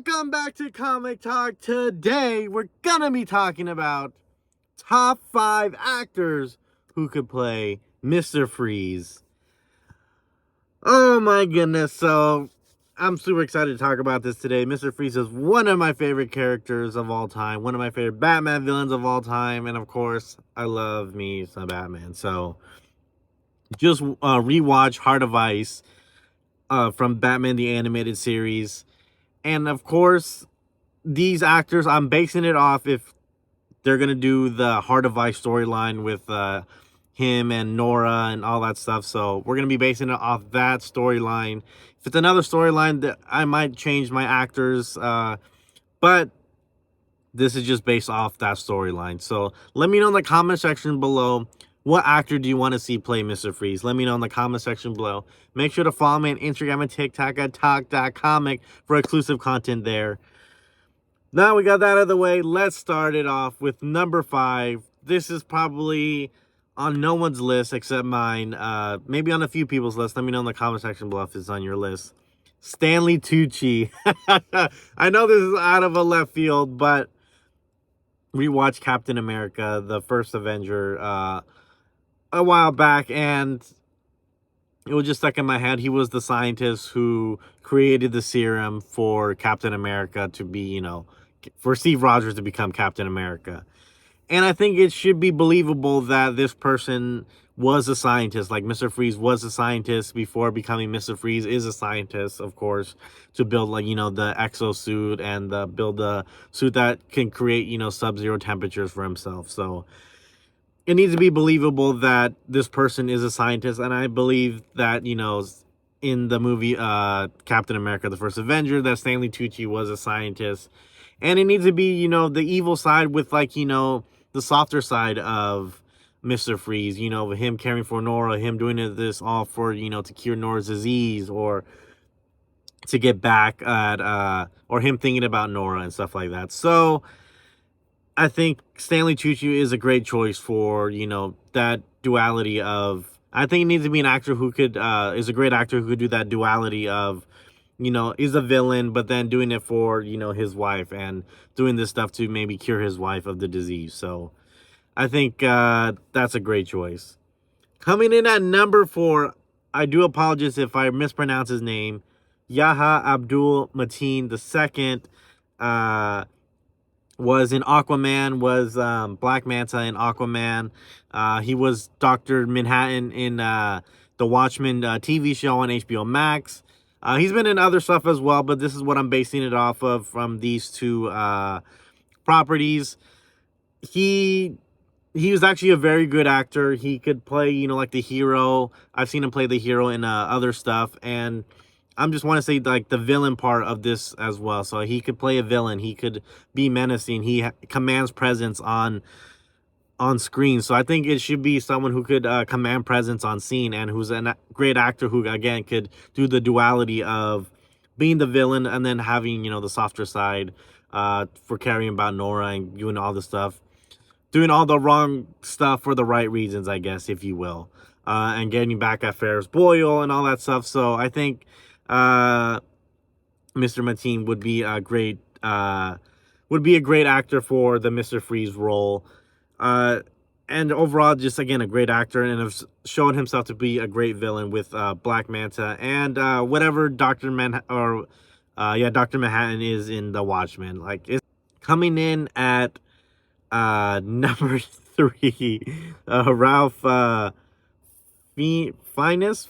Welcome back to Comic Talk. Today, we're gonna be talking about top 5 actors who could play Mr. Freeze. Oh my goodness, so I'm super excited to talk about this today. Mr. Freeze is one of my favorite characters of all time, one of my favorite Batman villains of all time, and of course, I love me some Batman. So, just rewatch Heart of Ice from Batman the Animated Series. And of course, these actors, I'm basing it off if they're going to do the Heart of Ice storyline with him and Nora and all that stuff. So we're going to be basing it off that storyline. If it's another storyline, that I might change my actors. But this is just based off that storyline. So let me know in the comment section below, what actor do you want to see play Mr. Freeze? Let me know in the comment section below. Make sure to follow me on Instagram and TikTok at talk.comic for exclusive content there. Now we got that out of the way, let's start it off with number 5. This is probably on no one's list except mine. Maybe on a few people's list. Let me know in the comment section below if it's on your list. Stanley Tucci. I know this is out of a left field, but rewatched Captain America, the first Avenger, a while back, and it was just stuck in my head. He was the scientist who created the serum for Captain America to be, for Steve Rogers to become Captain America. And I think it should be believable that this person was a scientist. Like Mr. Freeze was a scientist before becoming Mr. Freeze is a scientist, of course, to build the exosuit and build the suit that can create, sub-zero temperatures for himself. So it needs to be believable that this person is a scientist. And I believe that, in the movie Captain America, the First Avenger, that Stanley Tucci was a scientist. And it needs to be, the evil side with, the softer side of Mr. Freeze, him caring for Nora, him doing this all for, to cure Nora's disease, or to get back at, or him thinking about Nora and stuff like that. So I think Stanley Tucci is a great choice for, that duality of, I think it needs to be an actor who could, is a great actor who could do that duality of, is a villain, but then doing it for, his wife and doing this stuff to maybe cure his wife of the disease. So I think that's a great choice. Coming in at number 4, I do apologize if I mispronounce his name, Yahya Abdul-Mateen II, was in Aquaman, was Black Manta in Aquaman. He was Dr. Manhattan in the Watchmen TV show on HBO Max. He's been in other stuff as well, but this is what I'm basing it off of from these two properties. He was actually a very good actor. He could play, like the hero. I've seen him play the hero in other stuff, and I just want to say the villain part of this as well. So he could play a villain. He could be menacing. He commands presence on screen. So I think it should be someone who could command presence on scene, and who's a great actor who, again, could do the duality of being the villain and then having, the softer side for caring about Nora and doing all the stuff. Doing all the wrong stuff for the right reasons, I guess, if you will. And getting back at Ferris Boyle and all that stuff. So I think Mr. Mateen would be a great actor for the Mr. Freeze role. And overall, just, again, a great actor, and have shown himself to be a great villain with Black Manta and whatever Dr. Manhattan is in The Watchmen. It's coming in at number 3, Ralph Fiennes.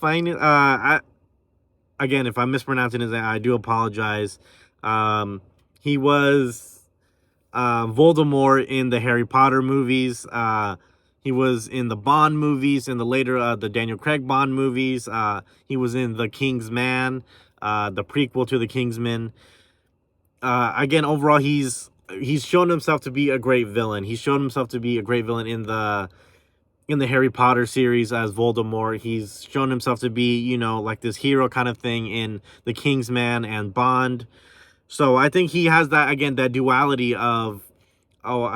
Again, if I'm mispronouncing his name, I do apologize. He was Voldemort in the Harry Potter movies. He was in the Bond movies, in the later the Daniel Craig Bond movies. He was in The King's Man, the prequel to The Kingsman. Again, overall, he's shown himself to be a great villain. He's shown himself to be a great villain in the Harry Potter series as Voldemort. He's shown himself to be, this hero kind of thing in The Kingsman and Bond. So I think he has that, again, that duality of,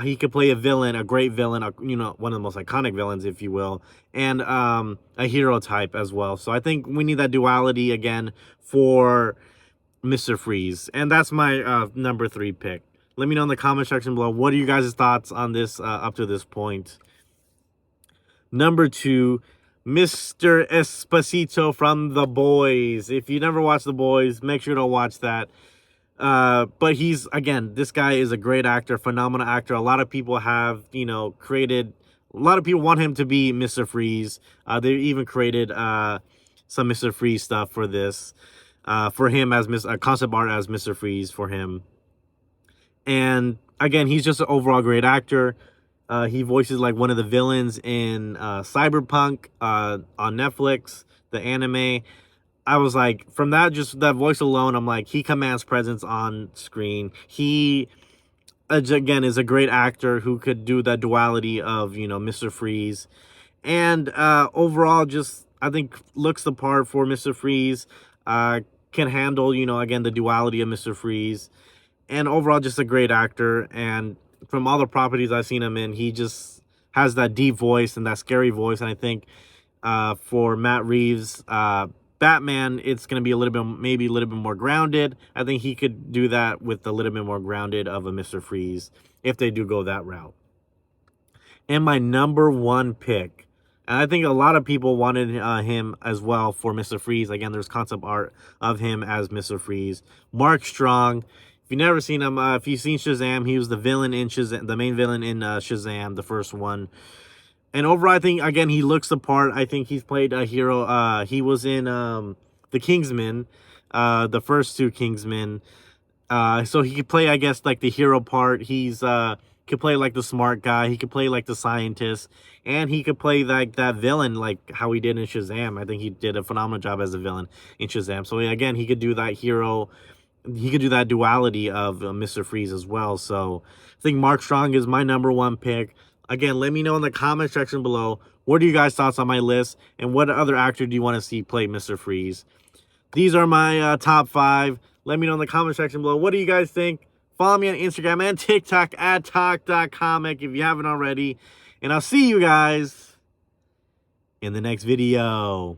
he could play a villain, a great villain, one of the most iconic villains, if you will, and a hero type as well. So I think we need that duality again for Mr. Freeze. And that's my number 3 pick. Let me know in the comment section below. What are you guys' thoughts on this up to this point? Number 2, Mr. Esposito from The Boys. If you never watched The Boys, make sure to watch that. But he's, again, this guy is a great actor, phenomenal actor. A lot of people have, created, a lot of people want him to be Mr. Freeze. They even created some Mr. Freeze stuff for this, for him as concept art as Mr. Freeze for him. And again, he's just an overall great actor. He voices like one of the villains in Cyberpunk on Netflix, the anime. I was like, from that, just that voice alone, I'm like, he commands presence on screen. He, again, is a great actor who could do that duality of, Mr. Freeze. And overall, just, I think, looks the part for Mr. Freeze. Can handle, again, the duality of Mr. Freeze. And overall, just a great actor. And from all the properties I've seen him in, he just has that deep voice and that scary voice. And I think for Matt Reeves' Batman, it's going to be a little bit, maybe a little bit more grounded. I think he could do that with a little bit more grounded of a Mr. Freeze if they do go that route. And my number 1 pick, and I think a lot of people wanted him as well for Mr. Freeze. Again, there's concept art of him as Mr. Freeze. Mark Strong. If you've never seen him, if you've seen Shazam, he was the villain in Shazam, the main villain in Shazam, the first one. And overall, I think, again, he looks the part. I think he's played a hero. He was in the Kingsman, the first 2 Kingsmen. So he could play, I guess, like the hero part. He's could play like the smart guy. He could play like the scientist. And he could play like that villain, like how he did in Shazam. I think he did a phenomenal job as a villain in Shazam. So, again, he could do that hero. He could do that duality of Mr. Freeze as well. So I think Mark Strong is my number 1 pick. Again, let me know in the comment section below, what are you guys' thoughts on my list, and what other actor do you want to see play Mr. Freeze? These are my top 5. Let me know in the comment section below, what do you guys think? Follow me on Instagram and TikTok at talk.comic if you haven't already. And I'll see you guys in the next video.